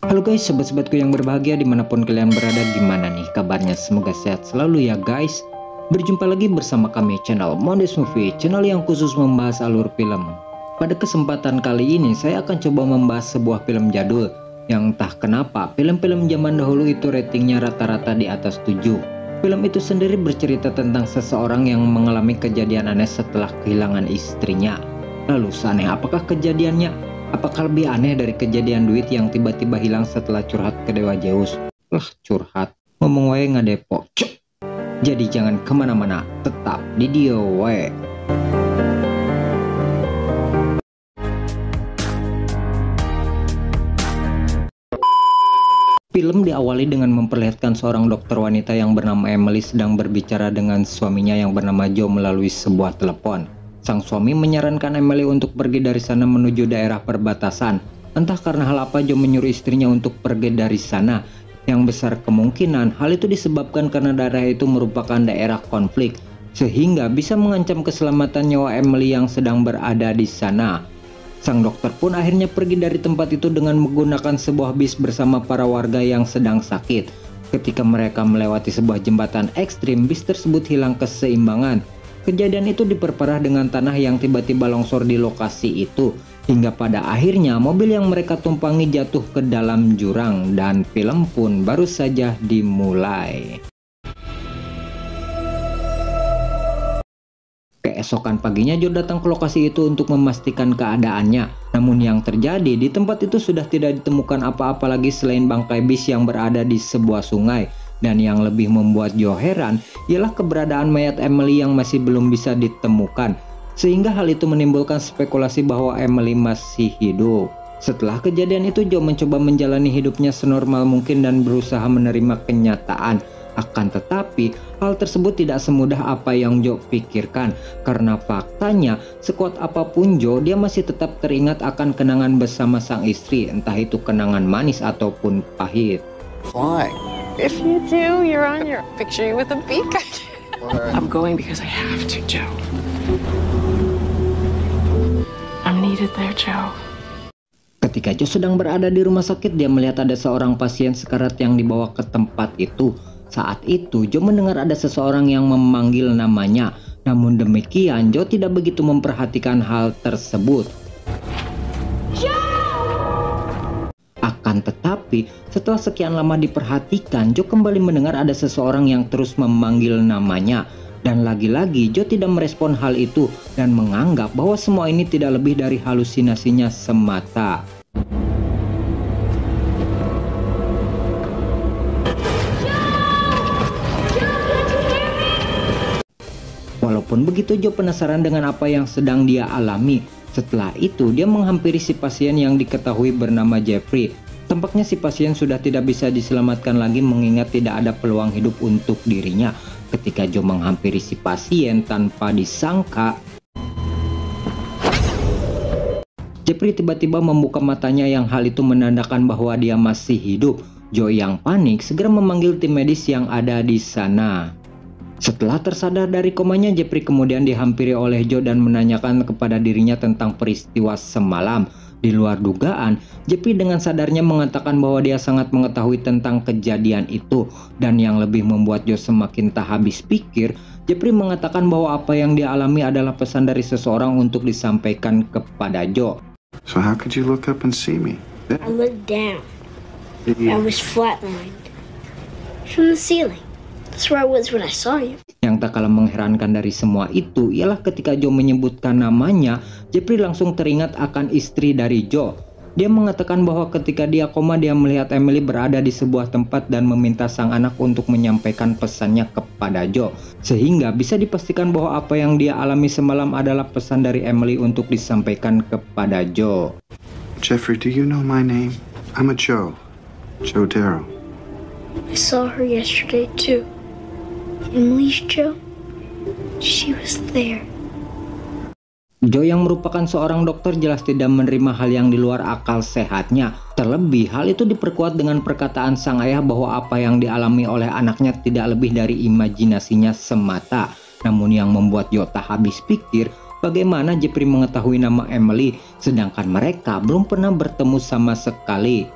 Halo guys, sobat-sobatku yang berbahagia dimanapun kalian berada, gimana nih kabarnya? Semoga sehat selalu ya guys. Berjumpa lagi bersama kami channel Mondes Movie, channel yang khusus membahas alur film. Pada kesempatan kali ini saya akan coba membahas sebuah film jadul yang entah kenapa film-film zaman dahulu itu ratingnya rata-rata di atas 7. Film itu sendiri bercerita tentang seseorang yang mengalami kejadian aneh setelah kehilangan istrinya. Lalu seaneh apakah kejadiannya? Apakah lebih aneh dari kejadian duit yang tiba-tiba hilang setelah curhat ke Dewa Zeus? Curhat, ngomong wae ngadepo. Jadi jangan kemana-mana, tetap di dia wae. Film diawali dengan memperlihatkan seorang dokter wanita yang bernama Emily sedang berbicara dengan suaminya yang bernama Joe melalui sebuah telepon. Sang suami menyarankan Emily untuk pergi dari sana menuju daerah perbatasan. Entah karena hal apa Joe menyuruh istrinya untuk pergi dari sana. Yang besar kemungkinan hal itu disebabkan karena daerah itu merupakan daerah konflik, sehingga bisa mengancam keselamatan nyawa Emily yang sedang berada di sana. Sang dokter pun akhirnya pergi dari tempat itu dengan menggunakan sebuah bis bersama para warga yang sedang sakit. Ketika mereka melewati sebuah jembatan ekstrim, bis tersebut hilang keseimbangan. Kejadian itu diperparah dengan tanah yang tiba-tiba longsor di lokasi itu, hingga pada akhirnya mobil yang mereka tumpangi jatuh ke dalam jurang dan film pun baru saja dimulai. Keesokan paginya Joe datang ke lokasi itu untuk memastikan keadaannya. Namun yang terjadi di tempat itu sudah tidak ditemukan apa-apa lagi selain bangkai bis yang berada di sebuah sungai. Dan yang lebih membuat Joe heran ialah keberadaan mayat Emily yang masih belum bisa ditemukan. Sehingga hal itu menimbulkan spekulasi bahwa Emily masih hidup. Setelah kejadian itu Joe mencoba menjalani hidupnya senormal mungkin dan berusaha menerima kenyataan. Akan tetapi hal tersebut tidak semudah apa yang Joe pikirkan. Karena faktanya sekuat apapun Joe, dia masih tetap teringat akan kenangan bersama sang istri. Entah itu kenangan manis ataupun pahit. Why? If you do, you're on your picture you with a beak. I'm going because I have to, Joe. I'm needed there, Joe. Ketika Joe sedang berada di rumah sakit, dia melihat ada seorang pasien sekarat yang dibawa ke tempat itu. Saat itu Joe mendengar ada seseorang yang memanggil namanya. Namun demikian Joe tidak begitu memperhatikan hal tersebut. Akan tetapi setelah sekian lama diperhatikan, Joe kembali mendengar ada seseorang yang terus memanggil namanya. Dan lagi-lagi Joe tidak merespon hal itu dan menganggap bahwa semua ini tidak lebih dari halusinasinya semata. Walaupun begitu Joe penasaran dengan apa yang sedang dia alami. Setelah itu dia menghampiri si pasien yang diketahui bernama Jeffrey. Tampaknya si pasien sudah tidak bisa diselamatkan lagi mengingat tidak ada peluang hidup untuk dirinya. Ketika Joe menghampiri si pasien tanpa disangka, Jeffrey tiba-tiba membuka matanya yang hal itu menandakan bahwa dia masih hidup. Joe yang panik segera memanggil tim medis yang ada di sana. Setelah tersadar dari komanya, Jeffrey kemudian dihampiri oleh Joe dan menanyakan kepada dirinya tentang peristiwa semalam. Di luar dugaan, Jeffrey dengan sadarnya mengatakan bahwa dia sangat mengetahui tentang kejadian itu. Dan yang lebih membuat Joe semakin tak habis pikir, Jeffrey mengatakan bahwa apa yang dia alami adalah pesan dari seseorang untuk disampaikan kepada Joe. So how could you look up and see me? I looked down. I was flatlined from the ceiling. That's where I was when I saw you. Yang tak kalah mengherankan dari semua itu ialah ketika Joe menyebutkan namanya, Jeffrey langsung teringat akan istri dari Joe. Dia mengatakan bahwa ketika dia koma dia melihat Emily berada di sebuah tempat dan meminta sang anak untuk menyampaikan pesannya kepada Joe. Sehingga bisa dipastikan bahwa apa yang dia alami semalam adalah pesan dari Emily untuk disampaikan kepada Joe. Jeffrey, do you know my name? I'm a Joe. Joe Darrow. I saw her yesterday too. Emily's Joe. She was there. Joe yang merupakan seorang dokter jelas tidak menerima hal yang di luar akal sehatnya. Terlebih hal itu diperkuat dengan perkataan sang ayah bahwa apa yang dialami oleh anaknya tidak lebih dari imajinasinya semata. Namun yang membuat Joe tak habis pikir, bagaimana Jeffrey mengetahui nama Emily sedangkan mereka belum pernah bertemu sama sekali.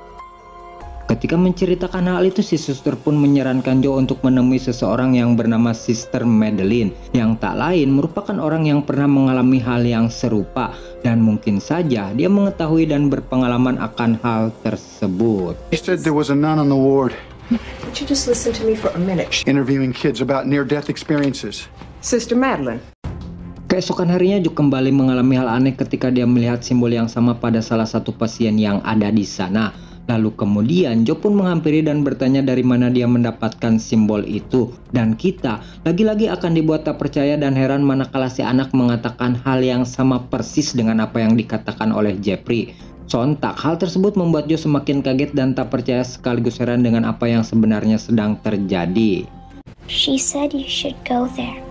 Ketika menceritakan hal itu, si suster pun menyarankan Joe untuk menemui seseorang yang bernama Sister Madeline, yang tak lain merupakan orang yang pernah mengalami hal yang serupa, dan mungkin saja dia mengetahui dan berpengalaman akan hal tersebut. He said there was a nun on the ward Would you just listen to me for a minute? interviewing kids about near-death experiences. Sister Madeline. Keesokan harinya Joe kembali mengalami hal aneh ketika dia melihat simbol yang sama pada salah satu pasien yang ada di sana. Lalu kemudian Joe pun menghampiri dan bertanya dari mana dia mendapatkan simbol itu. Dan kita lagi-lagi akan dibuat tak percaya dan heran manakala si anak mengatakan hal yang sama persis dengan apa yang dikatakan oleh Jeffrey. Sontak hal tersebut membuat Joe semakin kaget dan tak percaya sekaligus heran dengan apa yang sebenarnya sedang terjadi. She said you should go there.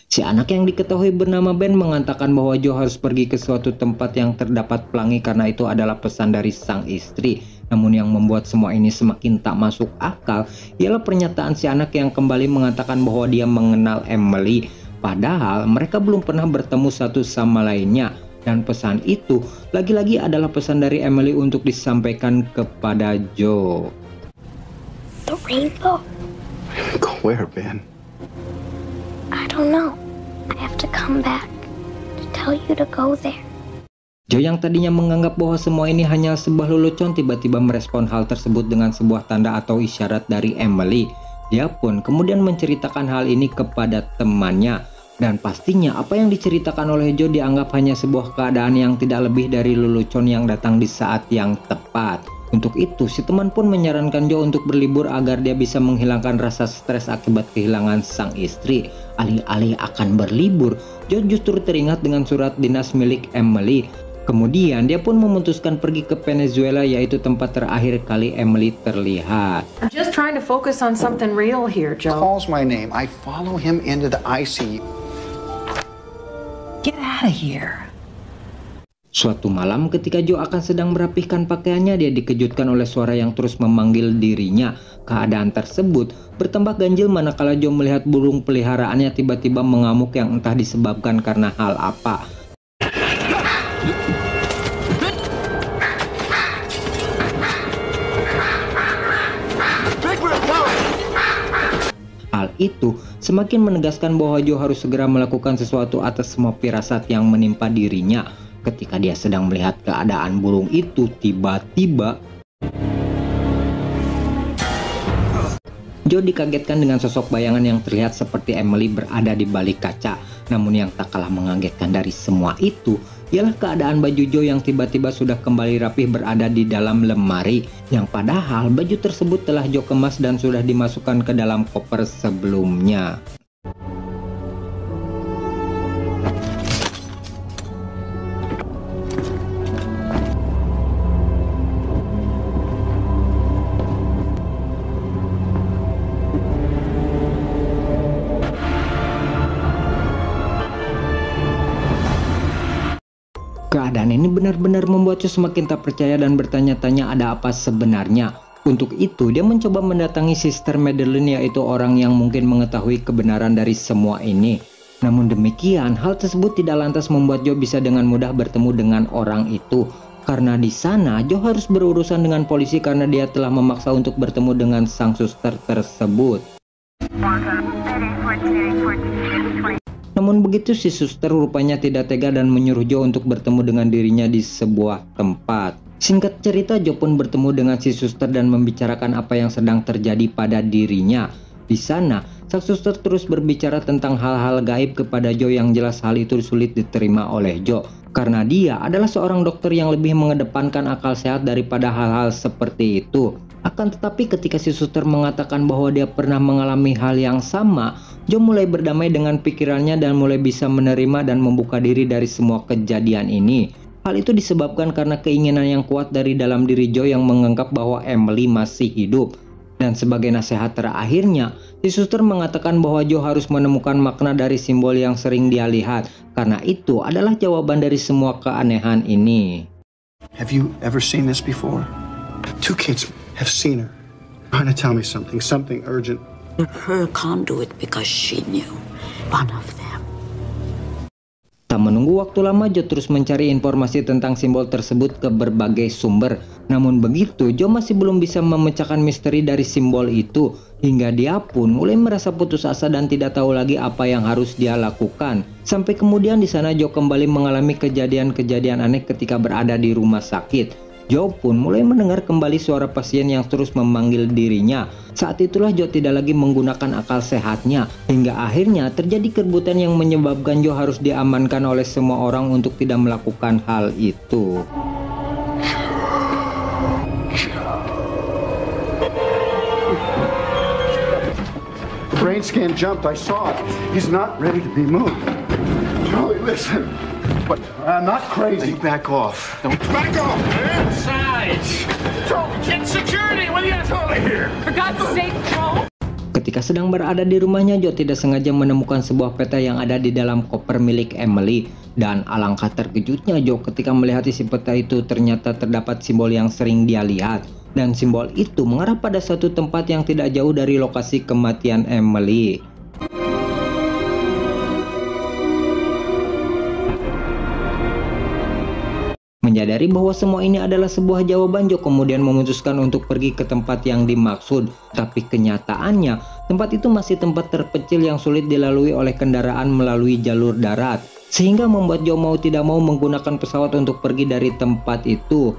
Si anak yang diketahui bernama Ben mengatakan bahwa Joe harus pergi ke suatu tempat yang terdapat pelangi karena itu adalah pesan dari sang istri. Namun yang membuat semua ini semakin tak masuk akal ialah pernyataan si anak yang kembali mengatakan bahwa dia mengenal Emily. Padahal mereka belum pernah bertemu satu sama lainnya. Dan pesan itu lagi-lagi adalah pesan dari Emily untuk disampaikan kepada Joe. The rainbow? Go where, Ben? I don't know. I have to come back to tell you to go there. Joe yang tadinya menganggap bahwa semua ini hanya sebuah lelucon tiba-tiba merespon hal tersebut dengan sebuah tanda atau isyarat dari Emily. Dia pun kemudian menceritakan hal ini kepada temannya. Dan pastinya apa yang diceritakan oleh Joe dianggap hanya sebuah keadaan yang tidak lebih dari lelucon yang datang di saat yang tepat. Untuk itu, si teman pun menyarankan Joe untuk berlibur agar dia bisa menghilangkan rasa stres akibat kehilangan sang istri. Alih-alih akan berlibur, Joe justru teringat dengan surat dinas milik Emily. Kemudian dia pun memutuskan pergi ke Venezuela, yaitu tempat terakhir kali Emily terlihat. I'm just trying to focus on something real here, Joe. Calls my name. I follow him into the ICU. Get out of here. Suatu malam ketika Joe akan sedang merapihkan pakaiannya, dia dikejutkan oleh suara yang terus memanggil dirinya. Keadaan tersebut bertambah ganjil manakala Joe melihat burung peliharaannya tiba-tiba mengamuk yang entah disebabkan karena hal apa. Hal itu semakin menegaskan bahwa Joe harus segera melakukan sesuatu atas semua firasat yang menimpa dirinya. Ketika dia sedang melihat keadaan burung itu, tiba-tiba Joe dikagetkan dengan sosok bayangan yang terlihat seperti Emily berada di balik kaca. Namun yang tak kalah mengagetkan dari semua itu ialah keadaan baju Joe yang tiba-tiba sudah kembali rapih berada di dalam lemari, yang padahal baju tersebut telah Joe kemas dan sudah dimasukkan ke dalam koper sebelumnya. Keadaan ini benar-benar membuat Joe semakin tak percaya dan bertanya-tanya ada apa sebenarnya. Untuk itu dia mencoba mendatangi Sister Madeline, yaitu orang yang mungkin mengetahui kebenaran dari semua ini. Namun demikian, hal tersebut tidak lantas membuat Joe bisa dengan mudah bertemu dengan orang itu. Karena di sana Joe harus berurusan dengan polisi karena dia telah memaksa untuk bertemu dengan sang suster tersebut. Namun begitu si suster rupanya tidak tega dan menyuruh Joe untuk bertemu dengan dirinya di sebuah tempat. Singkat cerita, Joe pun bertemu dengan si suster dan membicarakan apa yang sedang terjadi pada dirinya. Di sana, sang suster terus berbicara tentang hal-hal gaib kepada Joe yang jelas hal itu sulit diterima oleh Joe. Karena dia adalah seorang dokter yang lebih mengedepankan akal sehat daripada hal-hal seperti itu. Akan tetapi ketika si suster mengatakan bahwa dia pernah mengalami hal yang sama, Joe mulai berdamai dengan pikirannya dan mulai bisa menerima dan membuka diri dari semua kejadian ini. Hal itu disebabkan karena keinginan yang kuat dari dalam diri Joe yang menganggap bahwa Emily masih hidup. Dan sebagai nasihat terakhirnya, si suster mengatakan bahwa Joe harus menemukan makna dari simbol yang sering dia lihat, karena itu adalah jawaban dari semua keanehan ini. Have you ever seen this before? 2 kids have seen her. Trying to tell me something urgent. Her conduit because she knew one of them. Tak menunggu waktu lama, Joe terus mencari informasi tentang simbol tersebut ke berbagai sumber. Namun begitu, Joe masih belum bisa memecahkan misteri dari simbol itu. Hingga dia pun mulai merasa putus asa dan tidak tahu lagi apa yang harus dia lakukan. Sampai kemudian di sana Joe kembali mengalami kejadian-kejadian aneh ketika berada di rumah sakit. Joe pun mulai mendengar kembali suara pasien yang terus memanggil dirinya. Saat itulah Joe tidak lagi menggunakan akal sehatnya. Hingga akhirnya terjadi keributan yang menyebabkan Joe harus diamankan oleh semua orang untuk tidak melakukan hal itu. The brain scan jumped. I saw it. He's not ready to be moved. Charlie, listen. But I'm not crazy. Back off. Don't back off, man. Sides. Charlie, get security. What are you doing here? For God's sake, Joe. Ketika sedang berada di rumahnya, Joe tidak sengaja menemukan sebuah peta yang ada di dalam koper milik Emily. Dan alangkah terkejutnya Joe ketika melihat isi peta itu ternyata terdapat simbol yang sering dia lihat. Dan simbol itu mengarah pada satu tempat yang tidak jauh dari lokasi kematian Emily. Menyadari bahwa semua ini adalah sebuah jawaban, Joe kemudian memutuskan untuk pergi ke tempat yang dimaksud. Tapi kenyataannya, tempat itu masih tempat terpencil yang sulit dilalui oleh kendaraan melalui jalur darat. Sehingga membuat Joe mau tidak mau menggunakan pesawat untuk pergi dari tempat itu.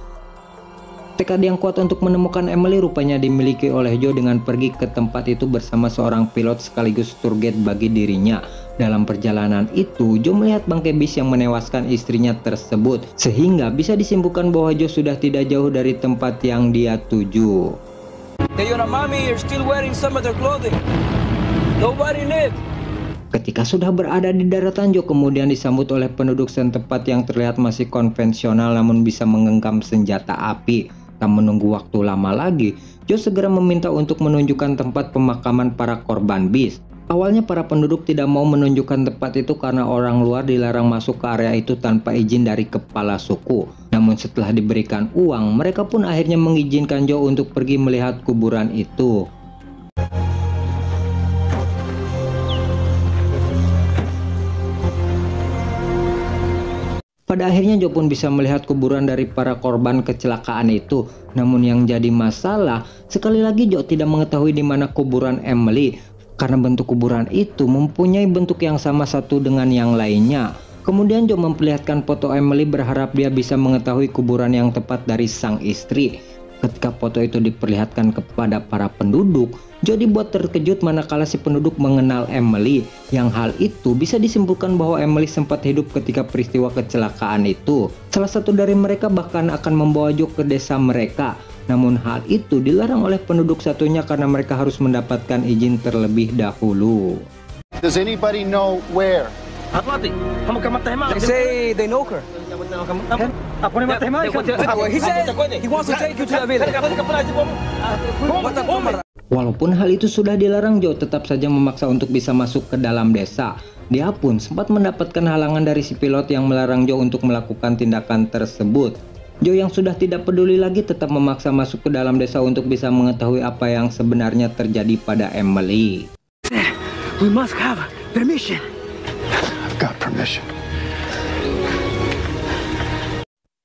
Tekad yang kuat untuk menemukan Emily rupanya dimiliki oleh Joe dengan pergi ke tempat itu bersama seorang pilot sekaligus tour guide bagi dirinya. Dalam perjalanan itu, Joe melihat bangkai bis yang menewaskan istrinya tersebut, sehingga bisa disimpulkan bahwa Joe sudah tidak jauh dari tempat yang dia tuju. Ketika sudah berada di daratan, Joe kemudian disambut oleh penduduk setempat yang terlihat masih konvensional namun bisa menggenggam senjata api. Tak menunggu waktu lama lagi, Joe segera meminta untuk menunjukkan tempat pemakaman para korban bis. Awalnya para penduduk tidak mau menunjukkan tempat itu karena orang luar dilarang masuk ke area itu tanpa izin dari kepala suku. Namun setelah diberikan uang, mereka pun akhirnya mengizinkan Joe untuk pergi melihat kuburan itu. Pada akhirnya Joe pun bisa melihat kuburan dari para korban kecelakaan itu. Namun yang jadi masalah, sekali lagi Joe tidak mengetahui di mana kuburan Emily. Karena bentuk kuburan itu mempunyai bentuk yang sama satu dengan yang lainnya. Kemudian Joe memperlihatkan foto Emily berharap dia bisa mengetahui kuburan yang tepat dari sang istri. Ketika foto itu diperlihatkan kepada para penduduk, Joe dibuat terkejut manakala si penduduk mengenal Emily. Yang hal itu bisa disimpulkan bahwa Emily sempat hidup ketika peristiwa kecelakaan itu. Salah satu dari mereka bahkan akan membawa Joe ke desa mereka. Namun hal itu dilarang oleh penduduk satunya karena mereka harus mendapatkan izin terlebih dahulu. Does anybody know where? They say they know her. He said he wants to take you to the village. Walaupun hal itu sudah dilarang, Joe tetap saja memaksa untuk bisa masuk ke dalam desa. Dia pun sempat mendapatkan halangan dari si pilot yang melarang Joe untuk melakukan tindakan tersebut. Joe yang sudah tidak peduli lagi tetap memaksa masuk ke dalam desa untuk bisa mengetahui apa yang sebenarnya terjadi pada Emily. We must have permission. I've got permission.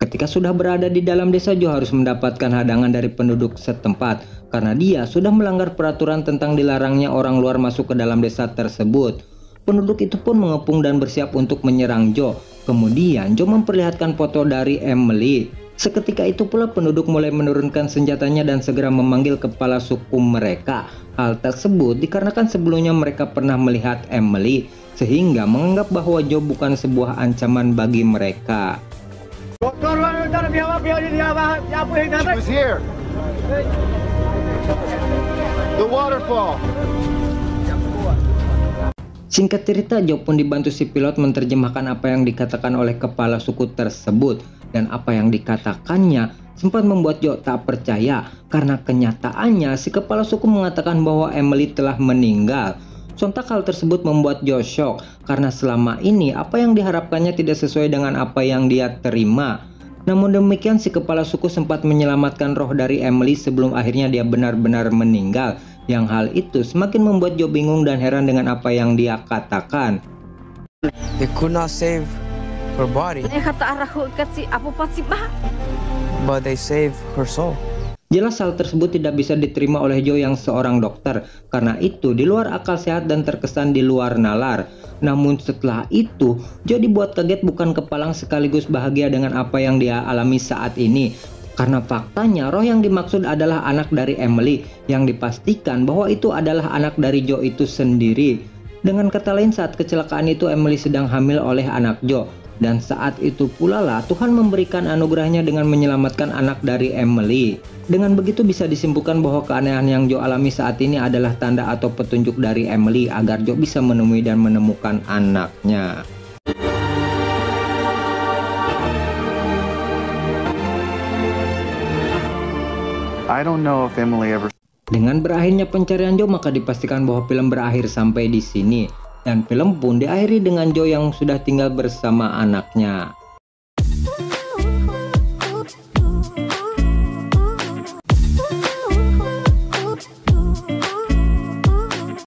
Ketika sudah berada di dalam desa, Joe harus mendapatkan hadangan dari penduduk setempat karena dia sudah melanggar peraturan tentang dilarangnya orang luar masuk ke dalam desa tersebut. Penduduk itu pun mengepung dan bersiap untuk menyerang Joe. Kemudian Joe memperlihatkan foto dari Emily. Seketika itu pula penduduk mulai menurunkan senjatanya dan segera memanggil kepala suku mereka. Hal tersebut dikarenakan sebelumnya mereka pernah melihat Emily, sehingga menganggap bahwa Joe bukan sebuah ancaman bagi mereka. She was here. The waterfall. Singkat cerita, Joe pun dibantu si pilot menerjemahkan apa yang dikatakan oleh kepala suku tersebut. Dan apa yang dikatakannya sempat membuat Joe tak percaya karena kenyataannya si kepala suku mengatakan bahwa Emily telah meninggal. Sontak hal tersebut membuat Joe shock karena selama ini apa yang diharapkannya tidak sesuai dengan apa yang dia terima. Namun demikian si kepala suku sempat menyelamatkan roh dari Emily sebelum akhirnya dia benar-benar meninggal. Yang hal itu semakin membuat Joe bingung dan heran dengan apa yang dia katakan. They could not save her body, but they saved her soul. Jelas hal tersebut tidak bisa diterima oleh Joe yang seorang dokter, karena itu di luar akal sehat dan terkesan di luar nalar. Namun setelah itu, Joe dibuat kaget bukan kepalang sekaligus bahagia dengan apa yang dia alami saat ini. Karena faktanya roh yang dimaksud adalah anak dari Emily, yang dipastikan bahwa itu adalah anak dari Joe itu sendiri. Dengan kata lain, saat kecelakaan itu Emily sedang hamil oleh anak Joe. Dan saat itu pula lah Tuhan memberikan anugerahnya dengan menyelamatkan anak dari Emily. Dengan begitu bisa disimpulkan bahwa keanehan yang Joe alami saat ini adalah tanda atau petunjuk dari Emily agar Joe bisa menemui dan menemukan anaknya. I don't know if Emily ever... Dengan berakhirnya pencarian Joe, maka dipastikan bahwa film berakhir sampai di sini. Dan film pun diakhiri dengan Joe yang sudah tinggal bersama anaknya.